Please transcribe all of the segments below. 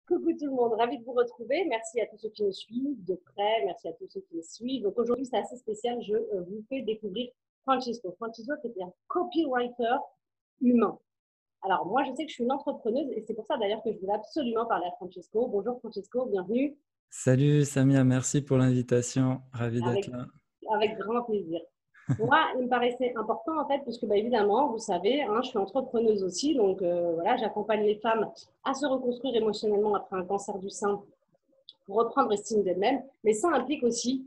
Coucou tout le monde, ravi de vous retrouver. Merci à tous ceux qui nous suivent de près, merci à tous ceux qui nous suivent. Donc aujourd'hui, c'est assez spécial, je vous fais découvrir Francesco. Francesco, c'est un copywriter humain. Alors moi, je sais que je suis une entrepreneuse et c'est pour ça d'ailleurs que je voulais absolument parler à Francesco. Bonjour Francesco, bienvenue. Salut Samia, merci pour l'invitation. Ravi d'être Avec, là. avec grand plaisir. Moi, il me paraissait important en fait, parce que évidemment, vous savez, hein, je suis entrepreneuse aussi, donc voilà, j'accompagne les femmes à se reconstruire émotionnellement après un cancer du sein pour reprendre estime d'elles-mêmes, mais ça implique aussi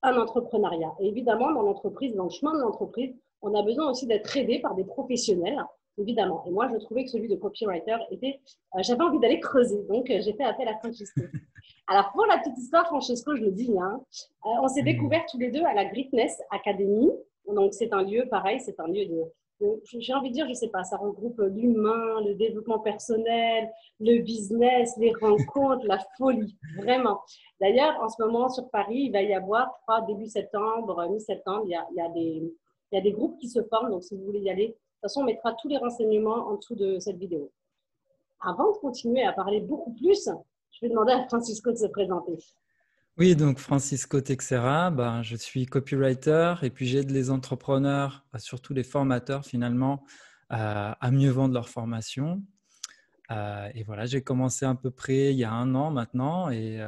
un entrepreneuriat. Et évidemment, dans l'entreprise, dans le chemin de l'entreprise, on a besoin aussi d'être aidé par des professionnels, évidemment. Et moi, je trouvais que celui de copywriter était, j'avais envie d'aller creuser, donc j'ai fait appel à Francesco. Alors, pour la petite histoire, Francesco, je le dis, hein, on s'est découverts tous les deux à la Greatness Academy. Donc, c'est un lieu, pareil, c'est un lieu j'ai envie de dire, je ne sais pas, ça regroupe l'humain, le développement personnel, le business, les rencontres, la folie, vraiment. D'ailleurs, en ce moment, sur Paris, il va y avoir, je crois, début septembre, mi-septembre, il y a des groupes qui se forment. Donc, si vous voulez y aller, de toute façon, on mettra tous les renseignements en dessous de cette vidéo. Avant de continuer à parler beaucoup plus, je vais demander à Francisco de se présenter. Oui, donc Francisco Texera, je suis copywriter et puis j'aide les entrepreneurs, surtout les formateurs finalement, à mieux vendre leur formation. Et voilà, j'ai commencé à peu près il y a 1 an maintenant et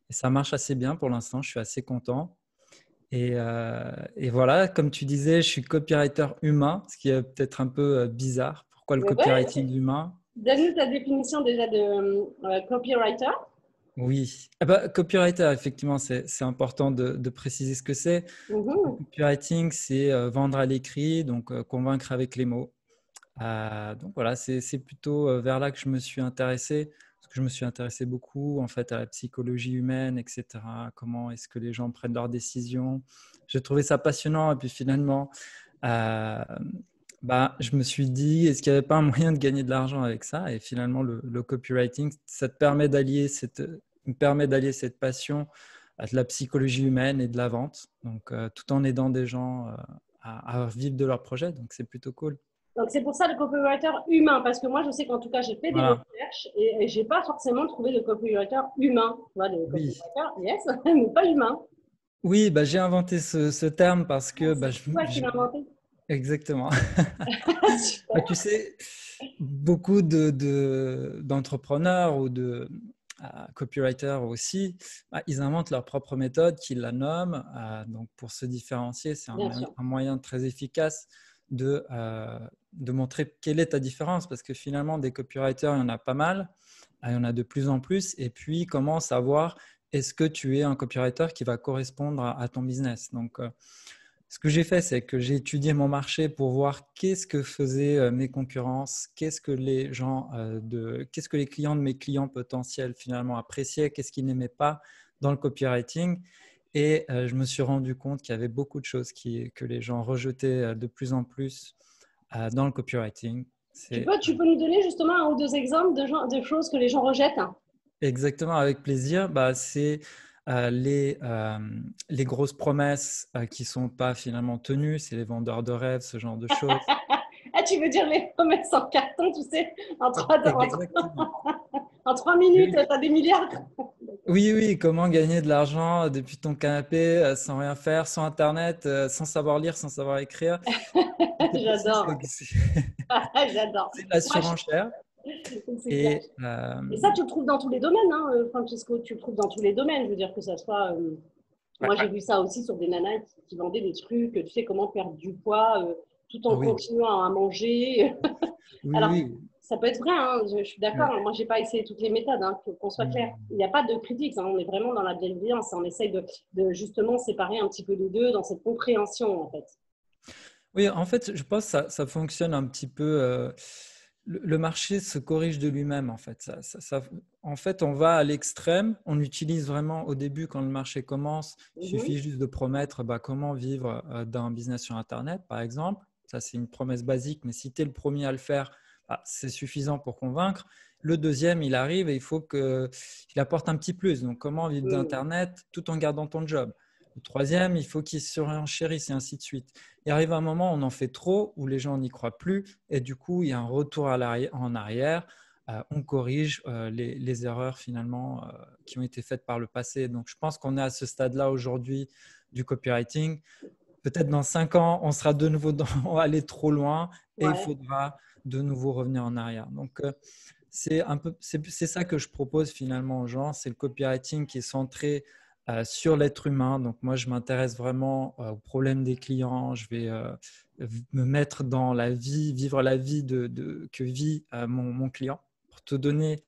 ça marche assez bien pour l'instant, je suis assez content. Et voilà, comme tu disais, je suis copywriter humain, ce qui est peut-être un peu bizarre. Pourquoi le Mais ouais, copywriting humain? donne-nous ta définition déjà de copywriter. Oui, copywriter, effectivement, c'est important de préciser ce que c'est. Le Mhm. copywriting, c'est vendre à l'écrit, donc convaincre avec les mots. Donc voilà, c'est plutôt vers là que je me suis intéressé, parce que je me suis intéressé beaucoup en fait à la psychologie humaine, etc. Comment est-ce que les gens prennent leurs décisions. J'ai trouvé ça passionnant et puis finalement, euh, je me suis dit, est-ce qu'il n'y avait pas un moyen de gagner de l'argent avec ça? Et finalement, le copywriting, ça te permet me permet d'allier cette passion à de la psychologie humaine et de la vente, donc tout en aidant des gens à vivre de leur projet. Donc c'est plutôt cool. Donc, c'est pour ça le copywriter humain, parce que moi, je sais qu'en tout cas, j'ai fait des Voilà. recherches et je n'ai pas forcément trouvé de copywriter humain. Tu vois, de Oui. copywriter, yes, mais pas humain. Oui, j'ai inventé ce terme parce que C'est toi qui l'as inventé. exactement. Tu Super. sais, beaucoup d'entrepreneurs ou de copywriters aussi, ils inventent leur propre méthode, qu'ils la nomment. Donc, pour se différencier, c'est Bien sûr. un moyen très efficace de montrer quelle est ta différence, parce que finalement, des copywriters, il y en a pas mal, il y en a de plus en plus. Et puis, comment savoir est-ce que tu es un copywriter qui va correspondre à ton business? Donc, ce que j'ai fait, c'est que j'ai étudié mon marché pour voir qu'est-ce que faisaient mes concurrences, qu'est-ce que qu'est-ce que les clients de mes clients potentiels finalement appréciaient, qu'est-ce qu'ils n'aimaient pas dans le copywriting. Et je me suis rendu compte qu'il y avait beaucoup de choses que les gens rejetaient de plus en plus dans le copywriting. C'est Tu peux nous donner justement un ou deux exemples de choses que les gens rejettent? exactement avec plaisir. C'est euh, les, euh, les grosses promesses qui ne sont pas finalement tenues, c'est les vendeurs de rêves, ce genre de choses. Ah, tu veux dire les promesses en carton, tu sais, Exactement. en 3 minutes, tu Oui, as des milliards. oui, oui, comment gagner de l'argent depuis ton canapé sans rien faire, sans Internet, sans savoir lire, sans savoir écrire. C'est possible, J'adore. J'adore. c'est la Moi, surenchère. c'est clair. Et Et ça, tu le trouves dans tous les domaines, hein, Francesco. Tu le trouves dans tous les domaines. Je veux dire que ça soit. ouais. Moi, j'ai vu ça aussi sur des nanas qui vendaient des trucs, tu sais, comment perdre du poids tout en Ah oui, continuant à manger. oui, Alors, oui. ça peut être vrai, hein, je suis d'accord. Ouais. Moi, j'ai pas essayé toutes les méthodes, hein, qu'on soit clair. Il Hmm. n'y a pas de critique, hein, on est vraiment dans la bienveillance. On essaye de justement séparer un petit peu les deux dans cette compréhension, en fait. Oui, en fait, je pense que ça fonctionne un petit peu. Le marché se corrige de lui-même, en fait. En fait, on va à l'extrême. On utilise vraiment au début, quand le marché commence, il Mhm. suffit juste de promettre comment vivre d'un business sur Internet, par exemple. Ça, c'est une promesse basique, mais si tu es le premier à le faire, c'est suffisant pour convaincre. Le deuxième, il arrive et il faut qu'il apporte un petit plus. Donc, comment vivre Mhm. d'Internet tout en gardant ton job? Le troisième, il faut qu'il surenchérisse et ainsi de suite. Il arrive un moment où on en fait trop, où les gens n'y croient plus, et du coup, il y a un retour en arrière. on corrige les erreurs finalement qui ont été faites par le passé. Donc, je pense qu'on est à ce stade-là aujourd'hui du copywriting. Peut-être dans 5 ans, on sera de nouveau on va aller trop loin et il faudra de nouveau revenir en arrière. Donc, c'est ça que je propose finalement aux gens. C'est le copywriting qui est centré sur l'être humain. Donc, moi, je m'intéresse vraiment aux problèmes des clients. Je vais me mettre dans la vie, vivre la vie que vit mon client. Pour te donner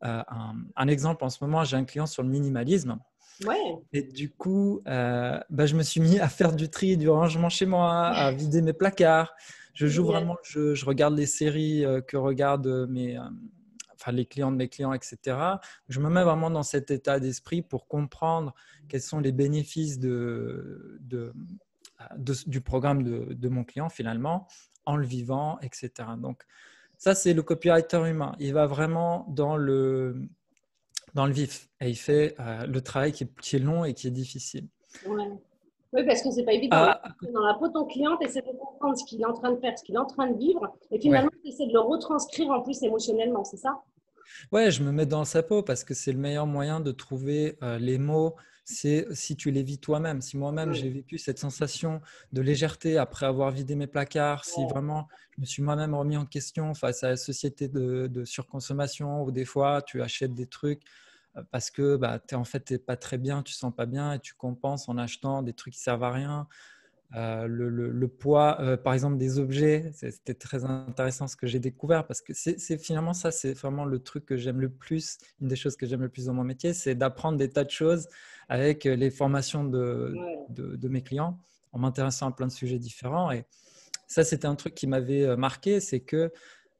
un exemple, en ce moment, j'ai un client sur le minimalisme. Ouais. Et du coup, je me suis mis à faire du tri, du rangement chez moi, à vider mes placards. Je joue vraiment le jeu. Je regarde les séries que regardent les clients de mes clients, etc. Je me mets vraiment dans cet état d'esprit pour comprendre quels sont les bénéfices du programme de mon client finalement, en le vivant, etc. Donc, ça, c'est le copywriter humain. Il va vraiment dans le vif et il fait le travail qui est long et qui est difficile. Ouais. Oui, parce que c'est pas évident. Dans la peau de ton client, tu essaies de comprendre ce qu'il est en train de faire, ce qu'il est en train de vivre, et finalement, tu essaies de le retranscrire en plus émotionnellement, c'est ça? Ouais, je me mets dans sa peau parce que c'est le meilleur moyen de trouver les mots. C'est si tu les vis toi-même. Si moi-même j'ai vécu cette sensation de légèreté après avoir vidé mes placards, si vraiment je me suis moi-même remis en question face à la société de surconsommation où des fois tu achètes des trucs parce que tu n'es pas très bien, tu ne sens pas bien et tu compenses en achetant des trucs qui ne servent à rien. Le poids, par exemple, des objets, c'était très intéressant ce que j'ai découvert parce que finalement ça, c'est vraiment le truc que j'aime le plus. Une des choses que j'aime le plus dans mon métier, c'est d'apprendre des tas de choses avec les formations de mes clients en m'intéressant à plein de sujets différents. Et ça, c'était un truc qui m'avait marqué, c'est que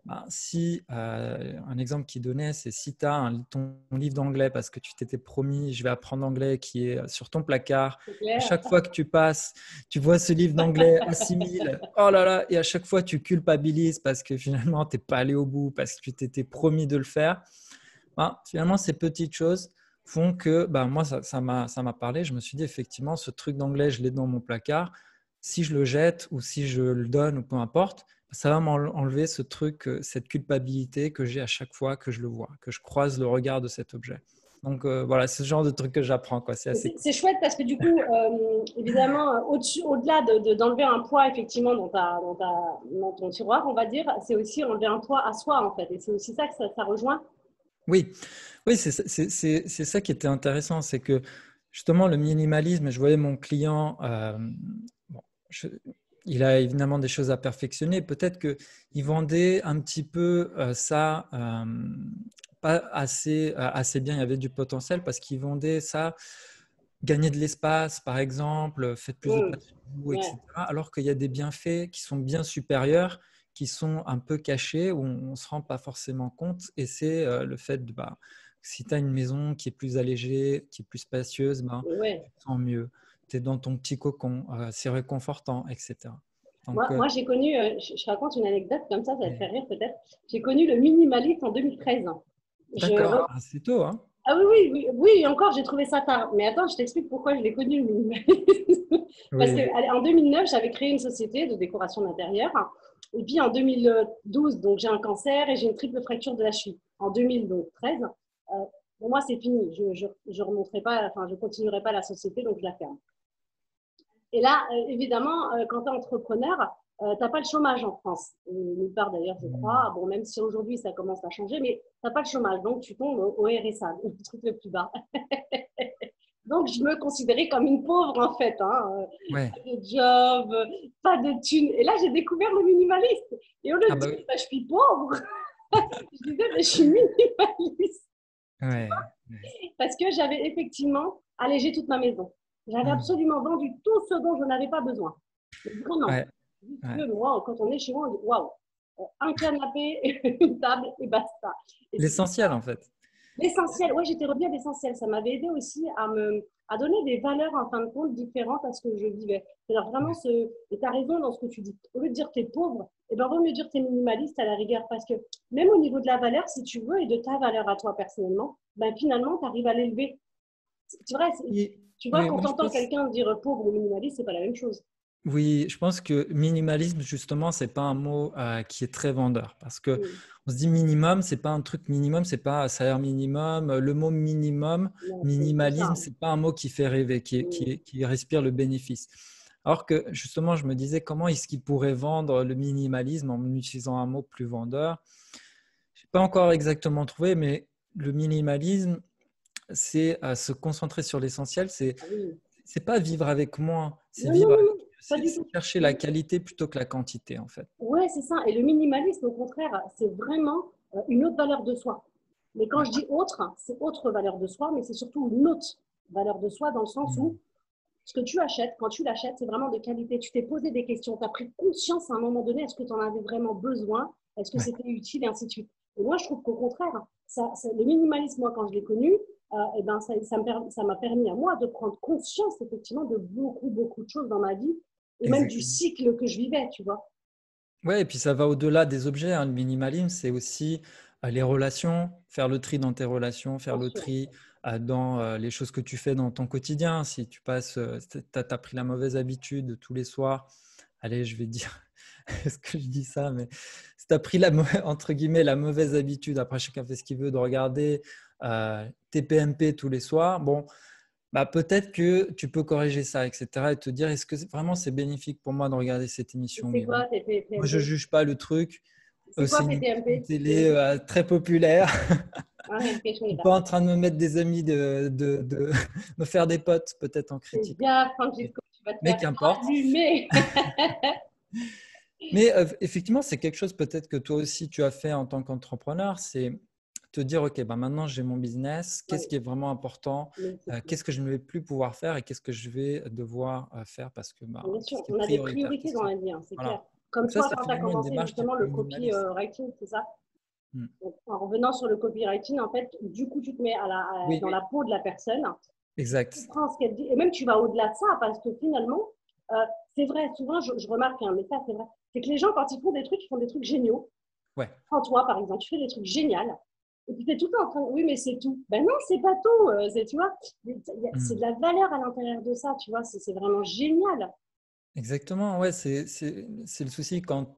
un exemple qu'il donnait, c'est si tu as ton livre d'anglais parce que tu t'étais promis, je vais apprendre anglais qui est sur ton placard. À chaque fois que tu passes, tu vois ce livre d'anglais à 6000, oh là là, et à chaque fois tu culpabilises parce que finalement tu n'es pas allé au bout, parce que tu t'étais promis de le faire. Finalement, ces petites choses font que moi, ça m'a parlé. Je me suis dit, effectivement, ce truc d'anglais, je l'ai dans mon placard. Si je le jette ou si je le donne ou peu importe, ça va m'enlever ce truc, cette culpabilité que j'ai à chaque fois que je le vois, que je croise le regard de cet objet. Donc voilà, c'est ce genre de truc que j'apprends. C'est chouette parce que du coup, évidemment, au-delà d'enlever un poids effectivement dans ton tiroir, on va dire, c'est aussi enlever un poids à soi en fait. Et c'est aussi ça que ça rejoint. Oui, c'est ça qui était intéressant, c'est que justement le minimalisme, je voyais mon client, il a évidemment des choses à perfectionner, peut-être qu'il vendait un petit peu ça pas assez bien, il y avait du potentiel parce qu'il vendait ça, gagner de l'espace par exemple, faites plus de place sur vous, etc. Alors qu'il y a des bienfaits qui sont bien supérieurs, qui sont un peu cachés, où on ne se rend pas forcément compte. Et c'est le fait de, si tu as une maison qui est plus allégée, qui est plus spacieuse, tu te sens mieux. Tu es dans ton petit cocon, c'est réconfortant, etc. Donc, moi j'ai connu, je raconte une anecdote comme ça va te faire rire peut-être. J'ai connu le minimalisme en 2013. D'accord, c'est tôt, hein? Ah oui, encore, j'ai trouvé ça tard. Mais attends, je t'explique pourquoi je l'ai connu, le minimalisme. Parce qu'en 2009, j'avais créé une société de décoration d'intérieur. Et puis en 2012, donc j'ai un cancer et j'ai une triple fracture de la cheville. En 2013, pour moi, c'est fini. Je remonterai pas, enfin, je continuerai pas la société, donc je la ferme. Et là, évidemment, quand tu es entrepreneur, tu n'as pas le chômage en France. Nulle part d'ailleurs, je crois. Bon, même si aujourd'hui, ça commence à changer, mais tu n'as pas le chômage. Donc, tu tombes au RSA, le truc le plus bas. Donc, je me considérais comme une pauvre, en fait. Pas de job, pas de thunes. Et là, j'ai découvert le minimaliste. Et au lieu de dire, je suis pauvre, je disais, je suis minimaliste. Parce que j'avais effectivement allégé toute ma maison. J'avais absolument vendu tout ce dont je n'avais pas besoin. Mais vraiment, moi, quand on est chez moi, on dit waouh, un canapé, une table et basta. L'essentiel, en fait. L'essentiel, oui, j'étais revenue à l'essentiel. Ça m'avait aidé aussi à donner des valeurs, en fin de compte, différentes à ce que je vivais. C'est-à-dire vraiment, et tu as raison dans ce que tu dis. Au lieu de dire que tu es pauvre, vaut mieux dire que tu es minimaliste à la rigueur. Parce que même au niveau de la valeur, si tu veux, et de ta valeur à toi personnellement, finalement, tu arrives à l'élever. C'est vrai, tu vois, quand tu entends quelqu'un dire pauvre ou minimaliste, c'est pas la même chose. Oui, je pense que minimalisme, justement, c'est pas un mot qui est très vendeur parce que Mm. on se dit minimum, c'est pas un truc minimum, c'est pas un salaire minimum. Le mot minimum, Non, c'est tout ça, minimalisme, hein. c'est pas un mot qui fait rêver, Mm. qui respire le bénéfice. Alors que justement, je me disais comment est-ce qu'il pourrait vendre le minimalisme en utilisant un mot plus vendeur. Je n'ai pas encore exactement trouvé, mais le minimalisme, c'est se concentrer sur l'essentiel. Ah oui. C'est pas vivre avec moins, c'est Non, non, vivre non, avec, non, pas du c'est tout. chercher la qualité plutôt que la quantité en fait. Ouais, c'est ça. Et le minimalisme, au contraire, c'est vraiment une autre valeur de soi. Mais quand Ouais. je dis autre, c'est autre valeur de soi, mais c'est surtout une autre valeur de soi dans le sens Mm. où ce que tu achètes, quand tu l'achètes, c'est vraiment de qualité. Tu t'es posé des questions, tu as pris conscience à un moment donné, est-ce que tu en avais vraiment besoin, est-ce que Ouais. c'était utile, et ainsi de suite. Et moi, je trouve qu'au contraire, le minimalisme, moi, quand je l'ai connu, eh ben, ça m'a permis à moi de prendre conscience, effectivement, de beaucoup, beaucoup de choses dans ma vie, et même du Exactement. cycle que je vivais, tu vois. Ouais, et puis ça va au-delà des objets, hein. Le minimalisme, c'est aussi les relations, faire le tri dans tes relations, faire Bien le sûr. tri dans les choses que tu fais dans ton quotidien. Si tu passes, t'as pris la mauvaise habitude tous les soirs, allez, je vais dire, est-ce que je dis ça, mais si tu as pris entre guillemets la mauvaise habitude, après chacun fait ce qu'il veut, de regarder TPMP tous les soirs, bon, bah, peut-être que tu peux corriger ça, etc. et te dire, est-ce que vraiment c'est bénéfique pour moi de regarder cette émission? C'est Oui ou non? quoi tes Moi, je ne PMP? juge pas le truc. C'est C'est quoi tes une PMP? télé très populaire. Ah, ok, je Je connais suis pas. pas en train de me mettre des amis, me faire des potes, peut-être en Fais critique. gaffe, Francisco, tu vas te Mais faire qu'importe. allumer. Mais effectivement, c'est quelque chose peut-être que toi aussi tu as fait en tant qu'entrepreneur, c'est te dire, OK, bah maintenant j'ai mon business, qu'est-ce Oui, qui est vraiment important, mais c'est clair. qu'est-ce que je ne vais plus pouvoir faire et qu'est-ce que je vais devoir faire parce que bah, Bien qu'est-ce sûr, qui est on a des prioritaire, priorités dans la vie, hein, c'est clair. voilà. Comme Donc ça, toi, c'est quand tu as finalement une commencé démarche qui est justement plus le minimaliste. copywriting, c'est ça? Hmm. Donc, en revenant sur le copywriting, en fait, du coup, tu te mets Oui, dans la peau de la personne, tu exact. comprends ce qu'elle dit, et même tu vas au-delà de ça, parce que finalement, euh, c'est vrai, souvent, je remarque, hein, mais ça, c'est vrai, c'est que les gens, quand ils font des trucs, ils font des trucs géniaux. Ouais. Prends toi, par exemple, tu fais des trucs géniaux, et puis tu es tout le temps en train de, oui, mais c'est tout. Ben non, c'est pas tout, tu vois, c'est de Hmm. la valeur à l'intérieur de ça, tu vois, c'est vraiment génial. Exactement, ouais, c'est le souci quand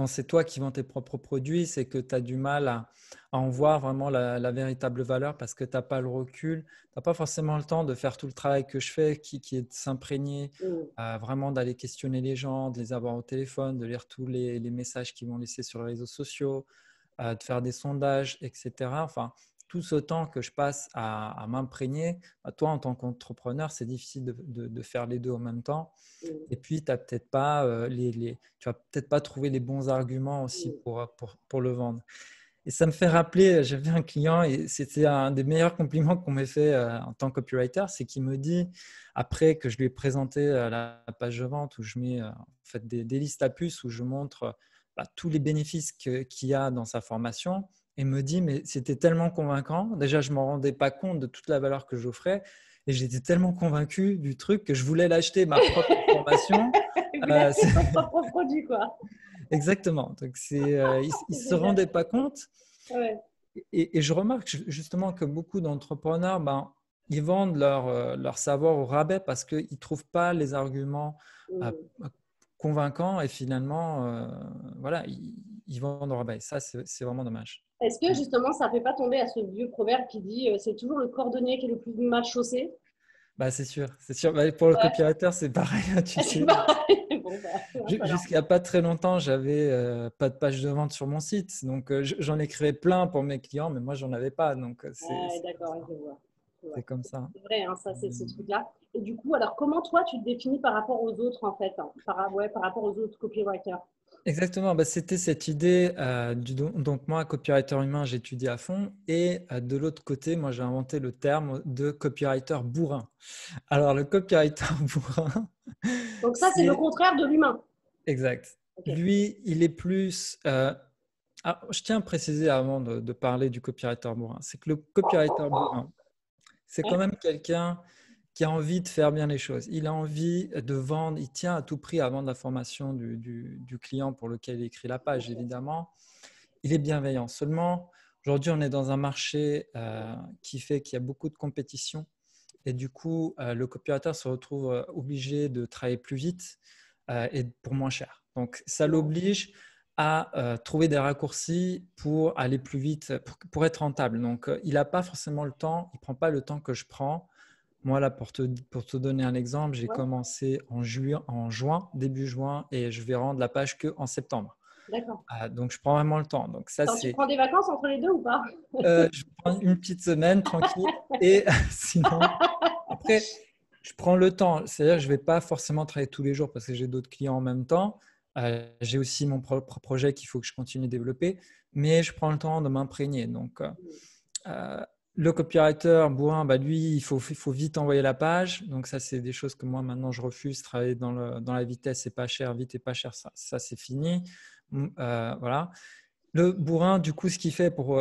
c'est toi qui vends tes propres produits, c'est que tu as du mal à en voir vraiment la véritable valeur parce que tu n'as pas le recul, tu n'as pas forcément le temps de faire tout le travail que je fais, qui est de s'imprégner, Mm. vraiment d'aller questionner les gens, de les avoir au téléphone, de lire tous les messages qu'ils vont laisser sur les réseaux sociaux, de faire des sondages, etc. Enfin, tout ce temps que je passe à m'imprégner, bah, toi, en tant qu'entrepreneur, c'est difficile de faire les deux en même temps. Mm. Et puis, t'as peut-être pas, tu vas peut-être pas trouver les bons arguments aussi Mm. pour le vendre. Et ça me fait rappeler, j'avais un client et c'était un des meilleurs compliments qu'on m'ait fait en tant que copywriter, c'est qu'il me dit, après que je lui ai présenté la page de vente où je mets en fait des listes à puces où je montre bah, tous les bénéfices qu'il y a dans sa formation, et me dit, mais c'était tellement convaincant. Déjà, je ne me rendais pas compte de toute la valeur que j'offrais et j'étais tellement convaincu du truc que je voulais l'acheter, ma propre formation. Il voulait acheter C'est son propre produit, quoi. exactement. Donc, il ne C'est se génial. rendait pas compte. Ouais. Et je remarque justement que beaucoup d'entrepreneurs, ben, ils vendent leur savoir au rabais parce qu'ils ne trouvent pas les arguments euh, Mm. convaincants et finalement, voilà, ils vendent au rabais. Ça, c'est vraiment dommage. Est-ce que justement, ça ne fait pas tomber à ce vieux proverbe qui dit c'est toujours le cordonnier qui est le plus mal chaussé? Bah, c'est sûr, c'est sûr. Bah, pour le Ouais, copywriter, c'est pareil, tu c'est sais. pareil. Bon, bah, voilà. Jusqu'à pas très longtemps, j'avais pas de page de vente sur mon site. Donc, j'en écrivais plein pour mes clients, mais moi, j'en avais pas. Donc, Ah, d'accord, je vois. Je vois. c'est comme ça. C'est vrai, hein, ça, c'est ce truc-là. Et du coup, alors, comment toi, tu te définis par rapport aux autres, en fait, hein, ouais, par rapport aux autres copywriters? Exactement, bah, c'était cette idée. Donc, moi, copywriter humain, j'ai étudié à fond. Et de l'autre côté, moi, j'ai inventé le terme de copywriter bourrin. Alors, le copywriter bourrin, Donc ça, c'est le c'est contraire de l'humain. exact. Ok. Lui, il est plus. Je tiens à préciser avant de parler du copywriter bourrin, c'est que le copywriter bourrin, c'est quand Ouais. même quelqu'un qui a envie de faire bien les choses. Il a envie de vendre, il tient à tout prix à vendre la formation du client pour lequel il écrit la Bien page, sûr. évidemment. Il est bienveillant. Seulement, aujourd'hui, on est dans un marché qui fait qu'il y a beaucoup de compétition et du coup, le copywriter se retrouve obligé de travailler plus vite et pour moins cher. Donc, ça l'oblige à trouver des raccourcis pour aller plus vite, pour être rentable. Donc, il n'a pas forcément le temps, il ne prend pas le temps que je prends. Moi, là, pour te donner un exemple, j'ai Ouais. commencé en juin, début juin, et je vais rendre la page qu'en septembre. D'accord. Donc, je prends vraiment le temps. Donc, ça, Alors, tu c'est… prends des vacances entre les deux ou pas? je prends une petite semaine tranquille. Et sinon, après, je prends le temps. C'est-à-dire, je ne vais pas forcément travailler tous les jours parce que j'ai d'autres clients en même temps. J'ai aussi mon propre projet qu'il faut que je continue de développer. Mais je prends le temps de m'imprégner. Donc, euh, le copywriter, bourrin, bah lui, il faut vite envoyer la page. Donc, ça, c'est des choses que moi, maintenant, je refuse. Travailler dans la vitesse, c'est pas cher. Vite et pas cher, ça c'est fini. Voilà. Le bourrin, du coup, ce qu'il fait pour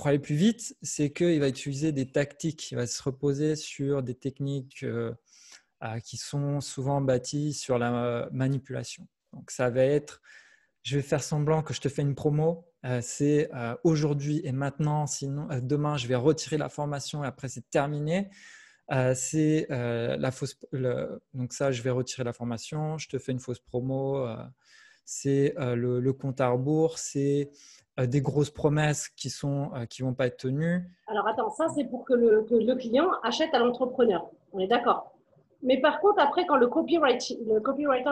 aller plus vite, c'est qu'il va utiliser des tactiques. Il va se reposer sur des techniques qui sont souvent bâties sur la manipulation. Donc, ça va être, je vais faire semblant que je te fais une promo. C'est aujourd'hui et maintenant, sinon demain, je vais retirer la formation et après, c'est terminé. C'est la fausse. Donc, ça, je vais retirer la formation. Je te fais une fausse promo. C'est le compte à rebours. C'est des grosses promesses qui vont pas être tenues. Alors, attends, ça, c'est pour que le client achète à l'entrepreneur. On est d'accord. Mais par contre, après, quand le copywriter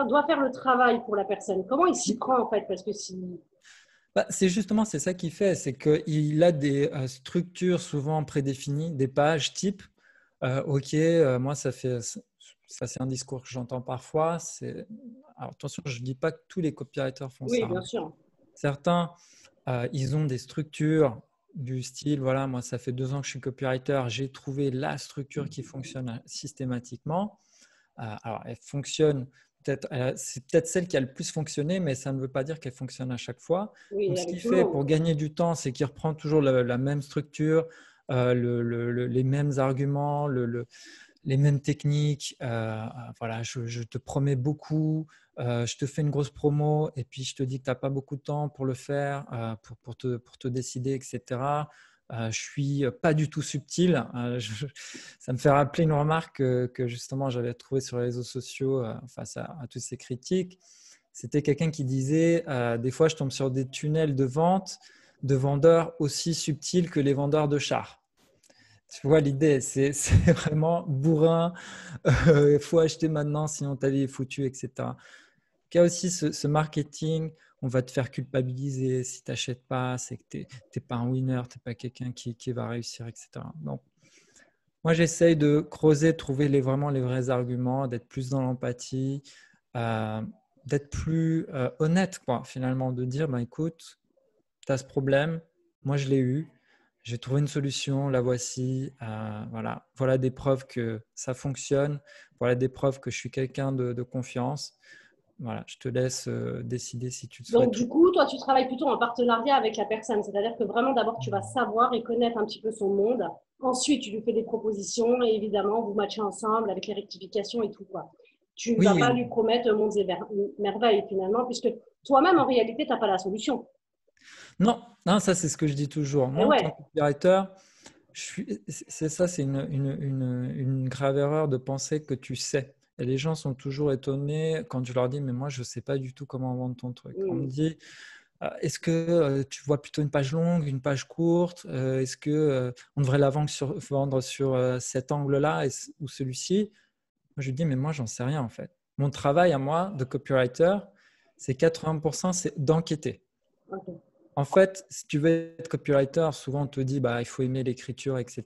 doit faire le travail pour la personne, comment il s'y prend en fait? Parce que si… Bah, c'est ça qu'il fait, c'est qu'il a des structures souvent prédéfinies, des pages type. Ok, moi ça c'est un discours que j'entends parfois. Alors attention, je ne dis pas que tous les copywriters font Oui, ça, bien hein. sûr. Certains, ils ont des structures du style, voilà, moi ça fait 2 ans que je suis copywriter, j'ai trouvé la structure qui fonctionne systématiquement. Alors, elle fonctionne c'est peut-être celle qui a le plus fonctionné, mais ça ne veut pas dire qu'elle fonctionne à chaque fois. Oui, Donc, ce avec qu'il tout le fait monde. pour gagner du temps, c'est qu'il reprend toujours la même structure, les mêmes arguments, les mêmes techniques. Voilà, je te promets beaucoup, je te fais une grosse promo et puis je te dis que tu n'as pas beaucoup de temps pour le faire, pour te décider, etc. Je suis pas du tout subtil. Ça me fait rappeler une remarque que justement j'avais trouvée sur les réseaux sociaux face à toutes ces critiques. C'était quelqu'un qui disait des fois je tombe sur des tunnels de vente de vendeurs aussi subtils que les vendeurs de chars. Tu vois l'idée, c'est vraiment bourrin, il faut acheter maintenant sinon ta vie est foutue, etc. Il y a aussi ce marketing, on va te faire culpabiliser si tu n'achètes pas, c'est que tu n'es pas un winner, tu n'es pas quelqu'un qui va réussir, etc. Donc, moi, j'essaye de creuser, de trouver vraiment les vrais arguments, d'être plus dans l'empathie, euh, d'être plus honnête, quoi, finalement, de dire, ben, écoute, tu as ce problème, moi je l'ai eu, j'ai trouvé une solution, la voici, voilà des preuves que ça fonctionne, voilà des preuves que je suis quelqu'un de confiance. Voilà, je te laisse décider si tu le Donc, souhaites. du coup, toi, tu travailles plutôt en partenariat avec la personne. C'est-à-dire que vraiment, d'abord, tu vas savoir et connaître un petit peu son monde. Ensuite, tu lui fais des propositions et évidemment, vous matchez ensemble avec les rectifications et tout, quoi. Tu ne vas pas Oui, lui promettre monts et merveilles, finalement, puisque toi-même, en réalité, tu n'as pas la solution. non, non, ça c'est ce que je dis toujours. Et Moi, en tant ouais, que copywriter, c'est une grave erreur de penser que tu sais. Et les gens sont toujours étonnés quand je leur dis, mais moi, je ne sais pas du tout comment vendre ton truc. On me dit, est-ce que tu vois plutôt une page longue, une page courte? Est-ce que on devrait la vendre sur cet angle-là ou celui-ci? Moi, je dis, mais moi, j'en sais rien en fait. Mon travail à moi de copywriter, c'est 80%, c'est d'enquêter. ok. En fait, si tu veux être copywriter, souvent on te dit bah, il faut aimer l'écriture, etc.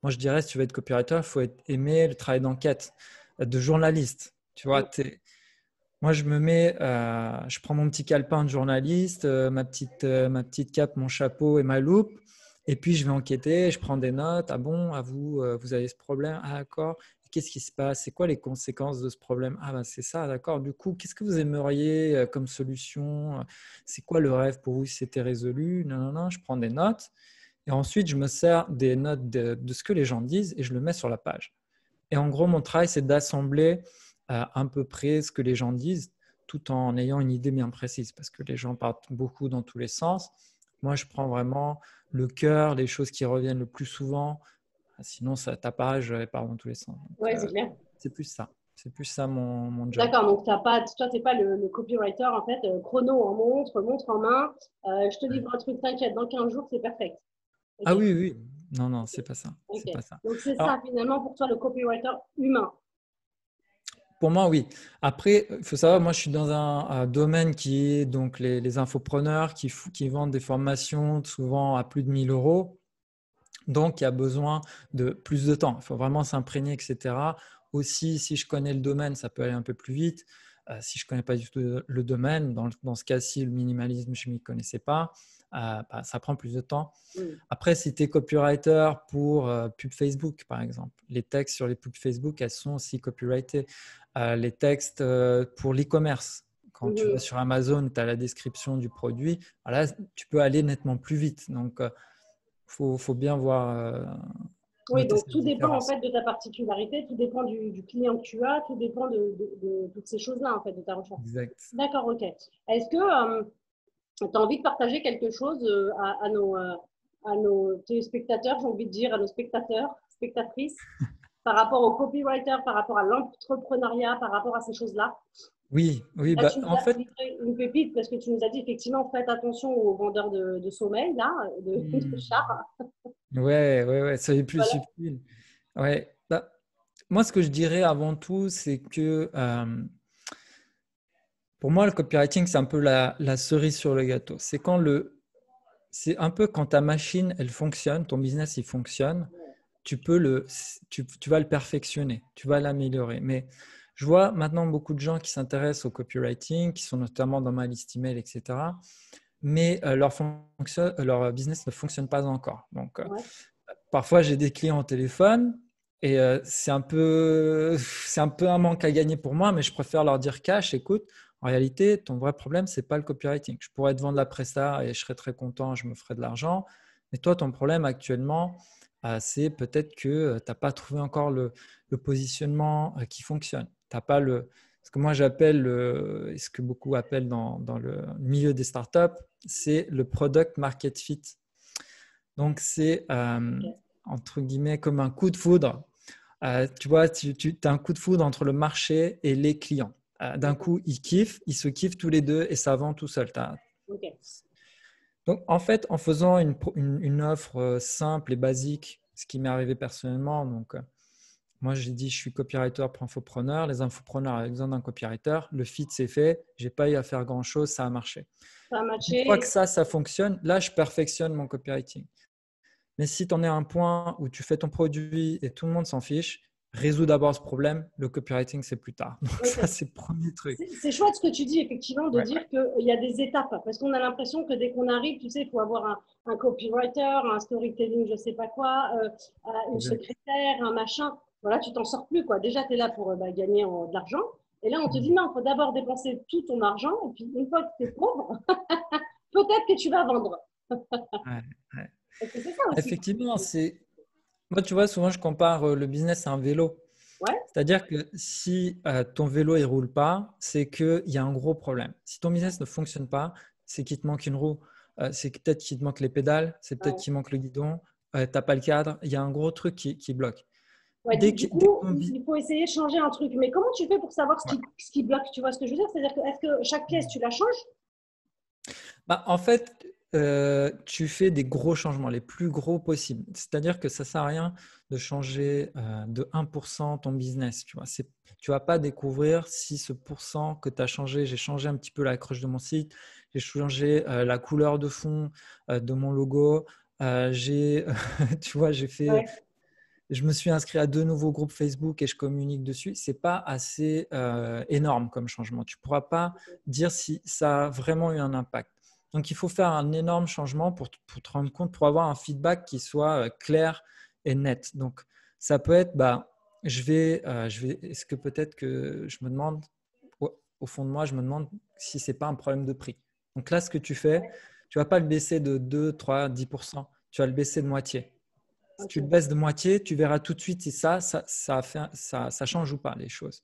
Moi, je dirais, si tu veux être copywriter, il faut aimer le travail d'enquête, de journaliste. Tu vois, moi, je prends mon petit calepin de journaliste, ma petite cape, mon chapeau et ma loupe, et puis je vais enquêter, je prends des notes. Ah bon, à vous, vous avez ce problème? Ah d'accord. Qu'est-ce qui se passe? C'est quoi les conséquences de ce problème? Ah ben c'est ça, d'accord. Du coup, qu'est-ce que vous aimeriez comme solution? C'est quoi le rêve pour vous si c'était résolu? Non, non, non, je prends des notes. Et ensuite, je me sers des notes de ce que les gens disent et je le mets sur la page. Et en gros, mon travail, c'est d'assembler à peu près ce que les gens disent, tout en ayant une idée bien précise, parce que les gens partent beaucoup dans tous les sens. Moi, je prends vraiment le cœur, les choses qui reviennent le plus souvent, Sinon, ta page, elle part dans tous les sens. Ouais, c'est clair. C'est plus ça. C'est plus ça mon job. D'accord, donc toi, tu n'es pas le copywriter, en fait, chrono en montre, montre en main. Je te livre un truc, t'inquiète, dans 15 jours, c'est perfect. Ah Ok, oui, oui. Non, c'est pas ça. ok. C'est pas ça. Donc, c'est ça, Alors, finalement, pour toi, le copywriter humain. pour moi, oui. Après, il faut savoir, moi, je suis dans un domaine qui est donc les infopreneurs qui vendent des formations souvent à plus de 1 000 euros. Donc, il y a besoin de plus de temps. Il faut vraiment s'imprégner, etc. Aussi, si je connais le domaine, ça peut aller un peu plus vite. Si je ne connais pas du tout le domaine, dans ce cas-ci, le minimalisme, je ne m'y connaissais pas. Ça prend plus de temps. Après, si tu es copywriter pour pub Facebook, par exemple, les textes sur les pubs Facebook, elles sont aussi copyrightées. Les textes pour l'e-commerce, quand tu vas sur Amazon, tu as la description du produit. Là, tu peux aller nettement plus vite. Donc, faut bien voir, Oui, noter donc cette tout dépend en différence. fait de ta particularité, tout dépend du client que tu as, tout dépend de toutes ces choses-là en fait, de ta recherche. Exact. D'accord, ok. Est-ce que tu as envie de partager quelque chose à nos téléspectateurs, j'ai envie de dire, à nos spectateurs, spectatrices, par rapport au copywriter, par rapport à l'entrepreneuriat, par rapport à ces choses-là? Oui, Là, bah, tu nous en as fait, livré une pépite parce que tu nous as dit effectivement, faites attention aux vendeurs de sommeil, là, de chars. ouais, ça est plus Voilà. subtil. Ouais. Bah, moi, ce que je dirais avant tout, c'est que pour moi, le copywriting, c'est un peu la cerise sur le gâteau. C'est un peu quand ta machine, elle fonctionne, ton business, il fonctionne, tu vas le perfectionner, tu vas l'améliorer. Mais je vois maintenant beaucoup de gens qui s'intéressent au copywriting, qui sont notamment dans ma liste email, etc. Mais leur business ne fonctionne pas encore. Donc, Ouais. parfois, j'ai des clients au téléphone et c'est un peu un manque à gagner pour moi, mais je préfère leur dire cash, écoute, en réalité, ton vrai problème, ce n'est pas le copywriting. Je pourrais te vendre la presta et je serais très content, je me ferais de l'argent. Mais toi, ton problème actuellement, c'est peut-être que tu n'as pas trouvé encore le positionnement qui fonctionne. T'as pas ce que moi j'appelle, et ce que beaucoup appellent dans le milieu des startups, c'est le product market fit. Donc, c'est entre guillemets comme un coup de foudre. Tu vois, tu as un coup de foudre entre le marché et les clients. D'un coup, ils se kiffent tous les deux et ça vend tout seul. Ok. Donc, en fait, en faisant une offre simple et basique, ce qui m'est arrivé personnellement, donc moi, j'ai dit, je suis copywriter pour infopreneur. Les infopreneurs avaient besoin d'un copywriter. Le fit, c'est fait. Je n'ai pas eu à faire grand-chose. Ça a marché. Ça a Une fois que matché. ça fonctionne, là, je perfectionne mon copywriting. Mais si tu en es à un point où tu fais ton produit et tout le monde s'en fiche, résous d'abord ce problème. Le copywriting, c'est plus tard. Donc, ça, Ok. c'est le premier truc. C'est chouette ce que tu dis, effectivement, de Ouais. dire qu'il y a des étapes. Parce qu'on a l'impression que dès qu'on arrive, tu sais, il faut avoir un copywriter, un storytelling, je ne sais pas quoi, une Exact. secrétaire, un machin. Voilà, tu t'en sors plus, quoi. Déjà, tu es là pour gagner de l'argent. Et là, on te dit, non, il faut d'abord dépenser tout ton argent. Et puis, une fois que tu es pauvre, peut-être que tu vas vendre. Ouais, ouais. Parce que c'est ça aussi. Effectivement, moi, tu vois, souvent, je compare le business à un vélo. Ouais, C'est-à-dire que si ton vélo ne roule pas, c'est qu'il y a un gros problème. Si ton business ne fonctionne pas, c'est qu'il te manque une roue, c'est peut-être qu'il te manque les pédales, c'est peut-être ouais. qu'il manque le guidon, tu n'as pas le cadre, il y a un gros truc qui bloque. Ouais, du Dès que coup, il faut essayer de changer un truc. Mais comment tu fais pour savoir ouais. ce qui bloque? Tu vois ce que je veux dire? C'est-à-dire que est-ce que chaque pièce, tu la changes? Bah, en fait, tu fais des gros changements, les plus gros possibles. C'est-à-dire que ça ne sert à rien de changer de 1% ton business. Tu ne vas pas découvrir si ce pourcent que tu as changé, j'ai changé un petit peu l'accroche de mon site, j'ai changé la couleur de fond de mon logo, tu vois, Ouais. je me suis inscrit à 2 nouveaux groupes Facebook et je communique dessus. Ce n'est pas assez énorme comme changement. Tu ne pourras pas dire si ça a vraiment eu un impact. Donc, il faut faire un énorme changement pour te rendre compte, pour avoir un feedback qui soit clair et net. Donc, ça peut être, est-ce que peut-être que je me demande, au fond de moi, je me demande si ce n'est pas un problème de prix. Donc là, ce que tu fais, tu ne vas pas le baisser de 2, 3, 10%. Tu vas le baisser de moitié. Si tu le Ok. baisses de moitié, tu verras tout de suite si ça change ou pas les choses.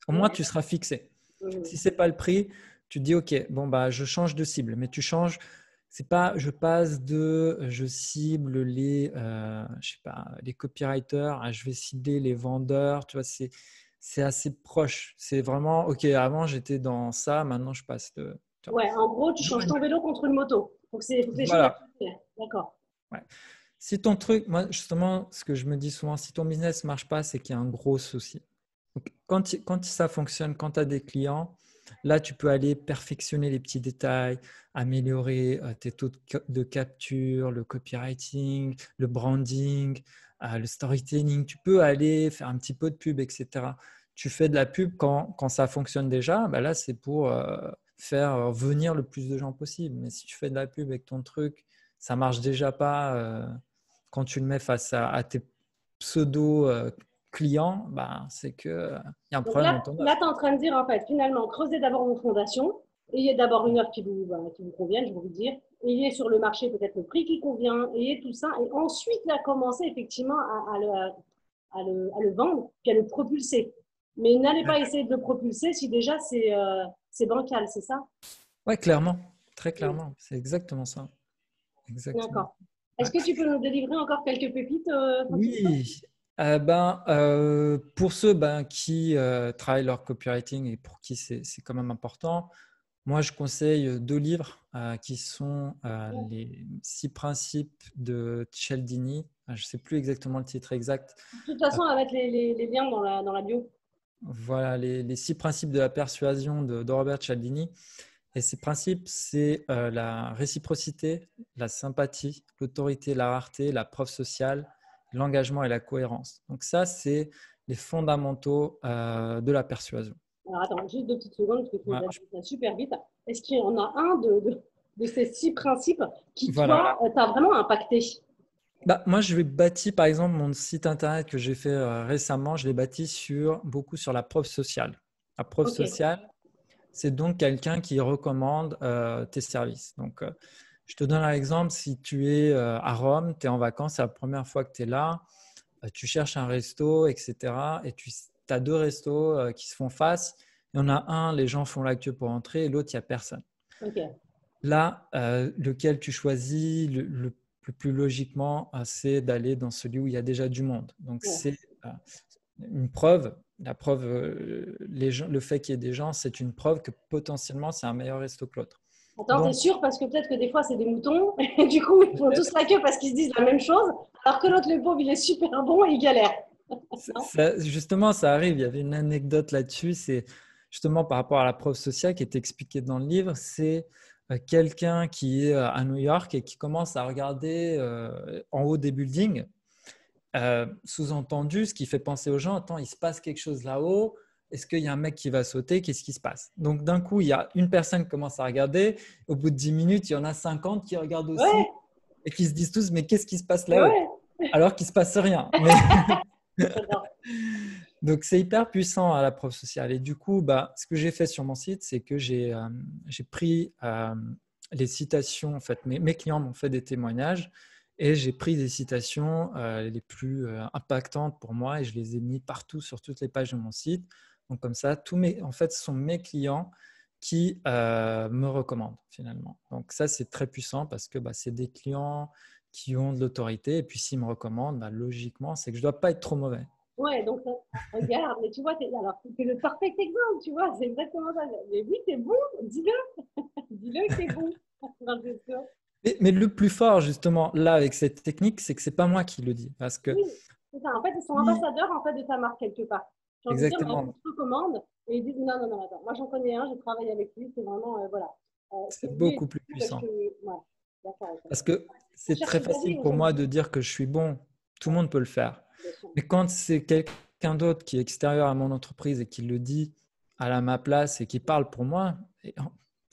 Au moins, tu seras fixé. Mhm. Si ce n'est pas le prix, tu te dis, OK, bon, bah, je change de cible, mais tu changes c'est pas, je cible je sais pas, les copywriters, je vais cibler les vendeurs, tu vois, c'est assez proche. C'est vraiment, ok, avant j'étais dans ça, maintenant je passe tu vois. Ouais, en gros, tu changes ton vélo contre une moto. Faut que les choses soient Voilà. claires. D'accord. Ouais. Si ton truc, moi justement, ce que je me dis souvent, si ton business ne marche pas, c'est qu'il y a un gros souci. Donc, quand ça fonctionne, quand tu as des clients, là, tu peux aller perfectionner les petits détails, améliorer tes taux de capture, le copywriting, le branding, le storytelling. Tu peux aller faire un petit peu de pub, etc. Tu fais de la pub quand ça fonctionne déjà. Bah là, c'est pour faire venir le plus de gens possible. Mais si tu fais de la pub avec ton truc, ça marche déjà pas quand tu le mets face à tes pseudo client, bah, c'est qu'il y a un Donc problème là, dans ton là offre. tu es en train de dire, en fait, finalement, creusez d'abord vos fondations, ayez d'abord une offre qui vous convienne, je vais vous dire, ayez sur le marché peut-être le prix qui convient, ayez tout ça, et ensuite, là, commencez effectivement à le vendre, puis à le propulser. Mais n'allez pas essayer de le propulser si déjà c'est bancal, c'est ça? Ouais, clairement, très Oui. clairement, c'est exactement ça. Exactement. D'accord. Ouais. Est-ce que tu peux nous délivrer encore quelques pépites, Francisco? Oui, pour ceux qui travaillent leur copywriting et pour qui c'est quand même important, moi je conseille deux livres qui sont les 6 principes de Cialdini. Je ne sais plus exactement le titre exact. De toute façon, on va mettre les liens dans la bio. Voilà, les 6 principes de la persuasion de Robert Cialdini. Et ces principes, c'est la réciprocité, la sympathie, l'autorité, la rareté, la preuve sociale, l'engagement et la cohérence. Donc ça, c'est les fondamentaux de la persuasion. Alors attends, juste 2 petites secondes, parce que tu nous Ouais. as dit ça super vite. Est-ce qu'il y en a un de ces 6 principes qui, Voilà. toi, t'a vraiment impacté? Moi, je vais bâti, par exemple, mon site internet que j'ai fait récemment, je l'ai bâti beaucoup sur la preuve sociale. La preuve Ok, sociale, c'est donc quelqu'un qui recommande tes services. Donc, je te donne un exemple. Si tu es à Rome, tu es en vacances, c'est la première fois que tu es là, tu cherches un resto, etc. Et tu as deux restos qui se font face. Il y en a un, les gens font la queue pour entrer, et l'autre, il n'y a personne. ok. Là, lequel tu choisis le plus logiquement, c'est d'aller dans celui où il y a déjà du monde. Donc, Ouais. c'est une preuve. La preuve, le fait qu'il y ait des gens, c'est une preuve que potentiellement, c'est un meilleur resto que l'autre. Attends, t'es Donc, sûr? Parce que peut-être que des fois, c'est des moutons, et du coup, ils font tous la queue parce qu'ils se disent la même chose, alors que l'autre, le pauvre, il est super bon et il galère. justement, ça arrive. Il y avait une anecdote là-dessus. C'est justement par rapport à la preuve sociale qui est expliquée dans le livre. C'est quelqu'un qui est à New York et qui commence à regarder en haut des buildings. Sous-entendu, ce qui fait penser aux gens, attends, il se passe quelque chose là-haut. Est-ce qu'il y a un mec qui va sauter? Qu'est-ce qui se passe? Donc, d'un coup, il y a une personne qui commence à regarder. Au bout de 10 minutes, il y en a 50 qui regardent aussi Ouais, et qui se disent tous, mais qu'est-ce qui se passe mais là-haut? ouais. Alors qu'il ne se passe rien. Mais J'adore. donc, c'est hyper puissant à la preuve sociale. Et du coup, ce que j'ai fait sur mon site, c'est que j'ai pris les citations. En fait, mes clients m'ont fait des témoignages et j'ai pris des citations les plus impactantes pour moi et je les ai mis partout sur toutes les pages de mon site. Donc, comme ça, en fait, ce sont mes clients qui me recommandent finalement. Donc, ça, c'est très puissant parce que c'est des clients qui ont de l'autorité. Et puis, s'ils me recommandent, logiquement, c'est que je ne dois pas être trop mauvais. Ouais, donc regarde, mais tu vois, alors c'est le parfait exemple, tu vois, c'est exactement ça. Mais oui, t'es bon, dis-le, dis-le que t'es bon. Francesco. Mais le plus fort, justement, là, avec cette technique, c'est que c'est pas moi qui le dis. Parce que Oui, c'est ça. En fait, ils sont si, ambassadeurs en fait, de ta marque quelque part. J'ai envie de dire, bah, ils exactement, te recommandent et ils disent non, non, non, attends, moi j'en connais un, j'ai travaillé avec lui, c'est vraiment, voilà. c'est Lui est beaucoup plus fou, bah, puissant. ouais, d'accord, ok. Parce que On c'est cherche très les amis facile pour moi de dire que je suis bon. Tout le monde peut le faire. bien sûr. Mais quand c'est quelqu'un d'autre qui est extérieur à mon entreprise et qui le dit ma place et qui parle pour moi,